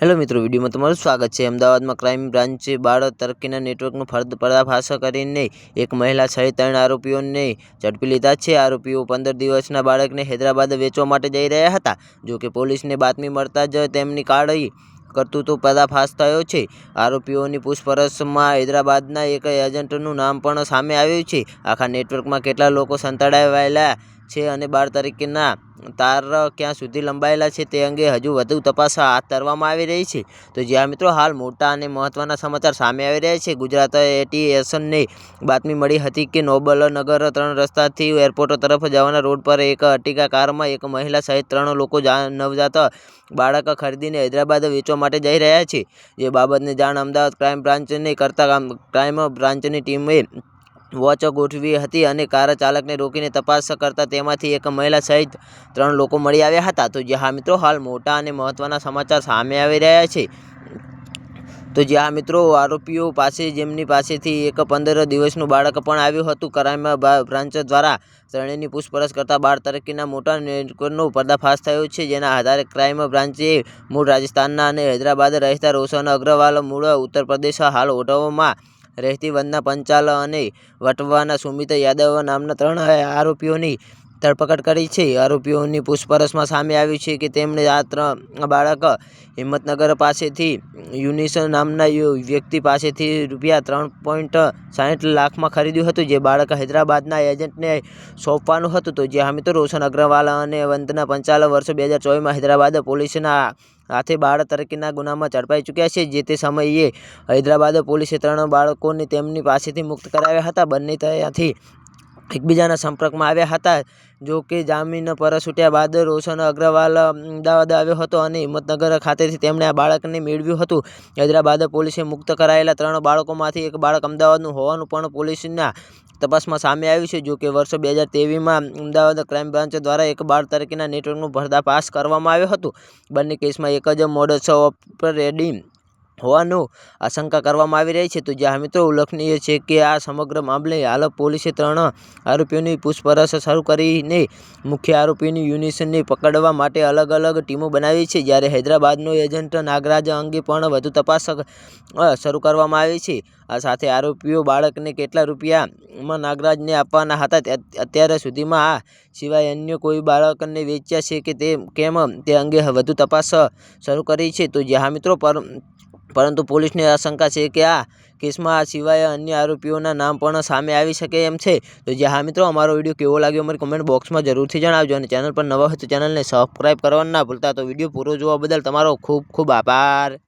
Hello મિત્રો, વિડીયોમાં તમારું સ્વાગત છે। અમદાવાદમાં ક્રાઇમ બ્રાન્ચે બાળ તરક્કીના નેટવર્કનો પર્દાફાશ કરીને એક મહિલા સહિત 3 આરોપીઓને ઝડપી લીધા છે। આરોપીઓ 15 દિવસના બાળકને હૈદરાબાદ વેચવા માટે જઈ રહ્યા હતા। જો કે પોલીસને બાતમી મળતા જ તેમની કાળી કરતૂતો પર્દાફાશ થયો છે। આરોપીઓની પૂછપરછમાં હૈદરાબાદના એક એજન્ટનું નામ પણ સામે આવ્યું છે। આખા નેટવર્કમાં કેટલા લોકો સંતાડાયેલા છે અને બાળ તરક્કીના તાર ક્યાં સુધી લંબાયેલા છે તે અંગે હજુ વધુ તપાસ હાથ ધરવામાં આવી રહી છે। તો જ્યાં મિત્રો હાલ મોટા અને મહત્વના સમાચાર સામે આવી રહ્યા છે। ગુજરાત એટીએસને બાતમી મળી હતી કે નોબલનગર 3 રસ્તાથી એરપોર્ટ તરફ જવાના રોડ પર એક અર્ટિગા કારમાં એક મહિલા સહિત 3 લોકો નવજાત બાળક ખરીદીને હૈદરાબાદ વેચવા માટે જઈ રહ્યા છે। જે બાબતની જાણ અમદાવાદ ક્રાઇમ બ્રાન્ચને કરતા ક્રાઇમ બ્રાન્ચની ટીમે વોચ ગોઠવી હતી અને કાર ચાલકને રોકીને તપાસ કરતા તેમાંથી એક મહિલા સહિત 3 લોકો મળી આવ્યા હતા। તો જ્યાં મિત્રો હાલ મોટા અને મહત્વના સમાચાર સામે આવી રહ્યા છે। તો જ્યાં મિત્રો આરોપીઓ પાસે જેમની પાસેથી એક 15 દિવસનું બાળક પણ આવ્યું હતું। ક્રાઇમ બ્રાન્ચ દ્વારા ત્રણેયની પૂછપરછ કરતા બાળ તરક્કીના મોટા નેટવર્કનો પર્દાફાશ થયો છે। જેના આધારે ક્રાઇમ બ્રાન્ચે મૂળ રાજસ્થાનના અને હૈદરાબાદ રહેતા રોશન અગ્રવાલ, મૂળ ઉત્તર પ્રદેશ, હાલ ઓઢવમાં રહેતી વંદના પંચાલ અને વટવાના સુમિત યાદવ નામના 3 આરોપીઓની ધરપકડ કરી છે। આરોપીઓની પૂછપરછમાં સામે આવ્યું છે કે તેમણે આ બાળક હિંમતનગર પાસેથી યુનિસ નામના વ્યક્તિ પાસેથી ₹3.60 લાખમાં ખરીદ્યું હતું। જે બાળક હૈદરાબાદના એજન્ટને સોંપવાનું હતું। તો જ્યાં મિત્રો રોશન અગ્રવાલ અને વંદના પંચાલ વર્ષ 2024માં હૈદરાબાદ પોલીસના હાથે બાળ તરક્કીના ગુનામાં ઝડપાઈ ચૂક્યા છે। જે તે સમયે હૈદરાબાદ પોલીસે 3 બાળકોને તેમની પાસેથી મુક્ત કરાવ્યા હતા। બંને ત્યાંથી એકબીજાના સંપર્કમાં આવ્યા હતા। જો કે જામીન પર છૂટ્યા બાદ રોશન અગ્રવાલ અમદાવાદ આવ્યો હતો અને હિંમતનગર ખાતેથી તેમણે આ બાળકને મેળવ્યું હતું। હૈદરાબાદ પોલીસે મુક્ત કરાયેલા 3 બાળકોમાંથી એક બાળક અમદાવાદનું હોવાનું પણ પોલીસના તપાસમાં સામે આવ્યું છે। જો કે વર્ષ 2023માં અમદાવાદ ક્રાઇમ બ્રાન્ચ દ્વારા એક બાળ તરક્કીના નેટવર્કનો પર્દાફાશ કરવામાં આવ્યો હતો। બંને કેસમાં એક જ મોડસ ઓપરેન્ડી હોવાનું આશંકા કરવામાં આવી રહી છે। તો જ્યાં મિત્રો ઉલ્લેખનીય છે કે આ સમગ્ર મામલે હાલ પોલીસે 3 આરોપીઓની પૂછપરછ શરૂ કરીને મુખ્ય આરોપીની યુનિસને પકડવા માટે અલગ અલગ ટીમો બનાવી છે। જ્યારે હૈદરાબાદનો એજન્ટ નાગરાજ અંગે પણ વધુ તપાસ શરૂ કરવામાં આવી છે। આ સાથે આરોપીઓ બાળકને કેટલા રૂપિયામાં નાગરાજને આપવાના હતા અત્યાર સુધીમાં આ સિવાય અન્ય કોઈ બાળકને વેચ્યા છે કે કેમ તે અંગે વધુ તપાસ શરૂ કરી છે। તો જ્યાં મિત્રો પરંતુ પોલીસને આશંકા છે કે આ કેસમાં આ સિવાય અન્ય આરોપીઓના નામ પણ સામે આવી શકે એમ છે। તો જ્યાં મિત્રો અમારો વિડીયો કેવો લાગ્યો અમારી કમેન્ટ બોક્સમાં જરૂરથી જણાવજો અને ચેનલ પર નવા હોય તો ચેનલને સબસ્ક્રાઈબ કરવાનું ના ભૂલતા। તો વિડીયો પૂરો જોવા બદલ તમારો ખૂબ ખૂબ આભાર।